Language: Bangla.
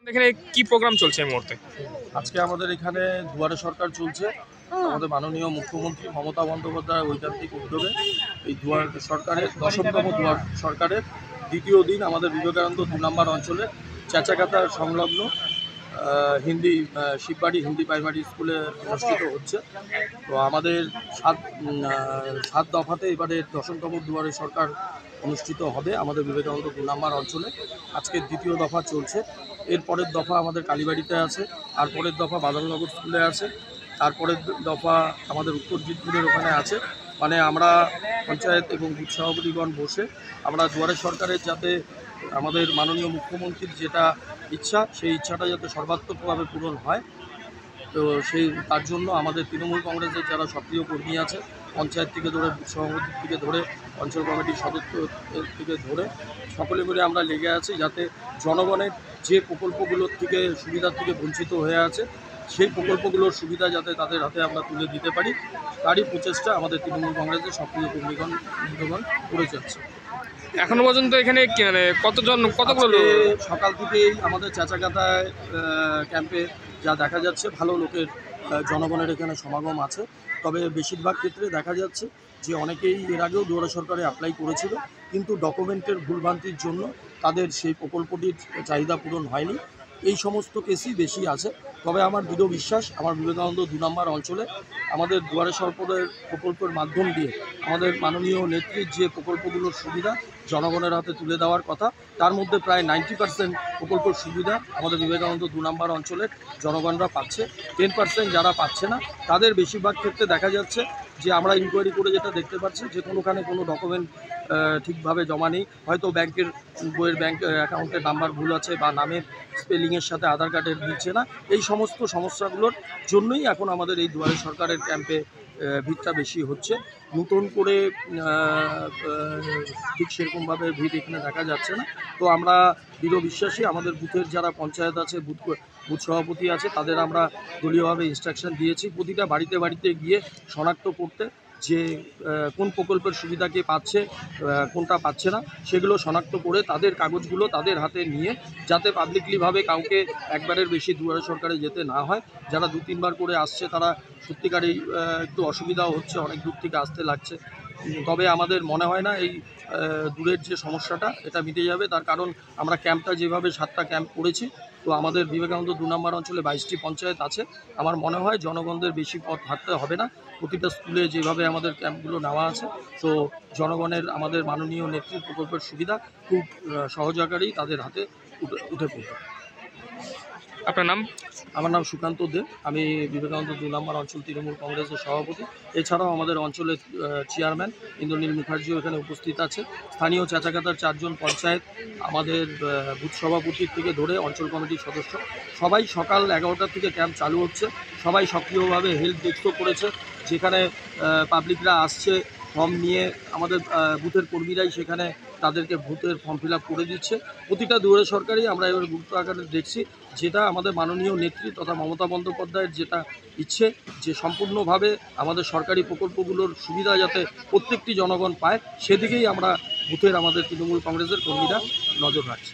এখানে কি প্রোগ্রাম চলছে এই মুহূর্তে? আজকে আমাদের এখানে দুয়ারে সরকার চলছে। আমাদের মাননীয় মুখ্যমন্ত্রী মমতা বন্দ্যোপাধ্যায়ের ঐকান্তিক উদ্যোগে এই দুয়ার সরকারের 10তম দুয়ার সরকারের দ্বিতীয় দিন আমাদের বিবেকানন্দ 2 নম্বর অঞ্চলে চেঁচাকাটা সংলগ্ন হিন্দি শিববাড়ি হিন্দি প্রাইমারি স্কুলে অনুষ্ঠিত হচ্ছে। তো আমাদের 7 দফাতে এবারে 10তম দুয়ারে সরকার অনুষ্ঠিত হবে আমাদের বিবেকানন্দ 2 নম্বর অঞ্চলে। আজকের দ্বিতীয় দফা চলছে। এরপরের দফা আমাদের কালীবাড়িতে আছে, আর পরের দফা বাদলনগর স্কুলে আছে, তারপরের দফা আমাদের উত্তর জিতপুরের ওখানে আছে। মানে আমরা পঞ্চায়েত এবং বুথ সভাপতিগণ বসে আমরা দুয়ারে সরকারের যাতে আমাদের মাননীয় মুখ্যমন্ত্রীর যেটা ইচ্ছা, সেই ইচ্ছাটা যাতে সর্বাত্মকভাবে পূরণ হয়, তো তার জন্য আমাদের তৃণমূল কংগ্রেসের যারা সক্রিয় কর্মী আছে, পঞ্চায়েত থেকে ধরে বুথ সভাপতি থেকে ধরে অঞ্চল কমিটির সদস্য থেকে ধরে সকলে মিলে আমরা লেগে আছি যাতে জনগণের যে প্রকল্পগুলোর থেকে সুবিধার থেকে বঞ্চিত হয়ে আছে সেই প্রকল্পগুলোর সুবিধা যাতে তাদের হাতে আমরা তুলে দিতে পারি, তারই প্রচেষ্টা আমাদের তৃণমূল কংগ্রেসের সক্রিয় কর্মীগণ করে যাচ্ছে। এখনো পর্যন্ত এখানে মানে কতগুলো সকাল থেকেই আমাদের চেঁচাকাটায় ক্যাম্পে যা দেখা যাচ্ছে ভালো লোকের জনগণের এখানে সমাগম আছে। তবে বেশিরভাগ ক্ষেত্রে দেখা যাচ্ছে যে অনেকেই এর আগেও দুয়ারে সরকারে অ্যাপ্লাই করেছিল, কিন্তু ডকুমেন্টের ভুলভ্রান্তির জন্য তাদের সেই প্রকল্পটির চাহিদা পূরণ হয়নি। এই সমস্ত কেসই বেশি আছে। তবে আমার দৃঢ় বিশ্বাস আমার বিবেকানন্দ 2 নম্বর অঞ্চলে আমাদের দুয়ারে সরকারের প্রকল্পের মাধ্যম দিয়ে আমাদের মাননীয় নেত্রীর যে প্রকল্পগুলোর সুবিধা জনগণের হাতে তুলে দেওয়ার কথা, তার মধ্যে প্রায় 90% প্রকল্পের সুবিধা আমাদের বিবেকানন্দ 2 নম্বর অঞ্চলের জনগণরা পাচ্ছে। 10% যারা পাচ্ছে না তাদের বেশিরভাগ ক্ষেত্রে দেখা যাচ্ছে যে আমরা ইনকোয়ারি করে যেটা দেখতে পাচ্ছি যে কোনোখানে কোনো ডকুমেন্ট ঠিকভাবে জমা নেই, হয়তো ব্যাংকের বইয়ের ব্যাংক অ্যাকাউন্টের নাম্বার ভুল আছে বা নামের স্পেলিংয়ের সাথে আধার কার্ডের মিলছে না। এই সমস্ত সমস্যাগুলোর জন্যই এখন আমাদের এই দুয়ারে সরকারের ক্যাম্পে ভিড়টা বেশি হচ্ছে। নতুন করে ঠিক সেরকমভাবে ভিড় এখানে দেখা যাচ্ছে না। তো আমরা দৃঢ় বিশ্বাসী আমাদের বুথের যারা পঞ্চায়েত আছে, বুথ সভাপতি আছে, তাদের আমরা দলীয়ভাবে ইনস্ট্রাকশন দিয়েছি প্রতিটা বাড়িতে বাড়িতে গিয়ে শনাক্ত করতে, যে কোন প্রকল্পের সুবিধা কে পাচ্ছে কোনটা পাচ্ছে না সেগুলো শনাক্ত করে তাদের কাগজগুলো তাদের হাতে নিয়ে যাতে পাবলিকলিভাবে কাউকে একবারের বেশি দুয়ারে সরকারে যেতে না হয়। যারা 2-3 বার করে আসছে তারা সত্যিকারেই একটু অসুবিধাও হচ্ছে, অনেক দূর থেকে আসতে লাগছে। তবে আমাদের মনে হয় না এই দূরের যে সমস্যাটা এটা মিটে যাবে, তার কারণ আমরা ক্যাম্পটা যেভাবে 7টা ক্যাম্প করেছি, তো আমাদের বিবেকানন্দ 2 নম্বর অঞ্চলে 22টি পঞ্চায়েত আছে। আমার মনে হয় জনগণদের বেশি পথ হাঁটতে হবে না। প্রতিটা স্কুলে যেভাবে আমাদের ক্যাম্পগুলো নেওয়া আছে, তো জনগণের আমাদের মাননীয় নেত্রীর প্রকল্পের সুবিধা খুব সহজ আকারেই তাদের হাতে উঠে পড়বে। আপনার নাম? আমার নাম সুকান্ত দে, আমি বিবেকানন্দ 2 নম্বর অঞ্চল তৃণমূল কংগ্রেসের সভাপতি। এছাড়াও আমাদের অঞ্চলের চেয়ারম্যান ইন্দ্রনীল মুখার্জিও এখানে উপস্থিত আছে। স্থানীয় চেঁচাকাটার 4 জন পঞ্চায়েত, আমাদের বুথ সভাপতির থেকে ধরে অঞ্চল কমিটির সদস্য সবাই সকাল 11টা থেকে ক্যাম্প চালু হচ্ছে। সবাই সক্রিয়ভাবে হেল্প ডেস্কও করেছে, যেখানে পাবলিকরা আসছে ফর্ম নিয়ে, আমাদের বুথের কর্মীরাই সেখানে তাদেরকে বুথের ফর্ম ফিল আপ করে দিচ্ছে। প্রতিটা দুয়ারে সরকারই আমরা এবার গুরুত্ব আকারে দেখছি, যেটা আমাদের মাননীয় নেত্রী তথা মমতা বন্দ্যোপাধ্যায়ের যেটা ইচ্ছে যে সম্পূর্ণভাবে আমাদের সরকারি প্রকল্পগুলোর সুবিধা যাতে প্রত্যেকটি জনগণ পায়, সেদিকেই আমরা বুথের আমাদের তৃণমূল কংগ্রেসের কর্মীরা নজর রাখছি।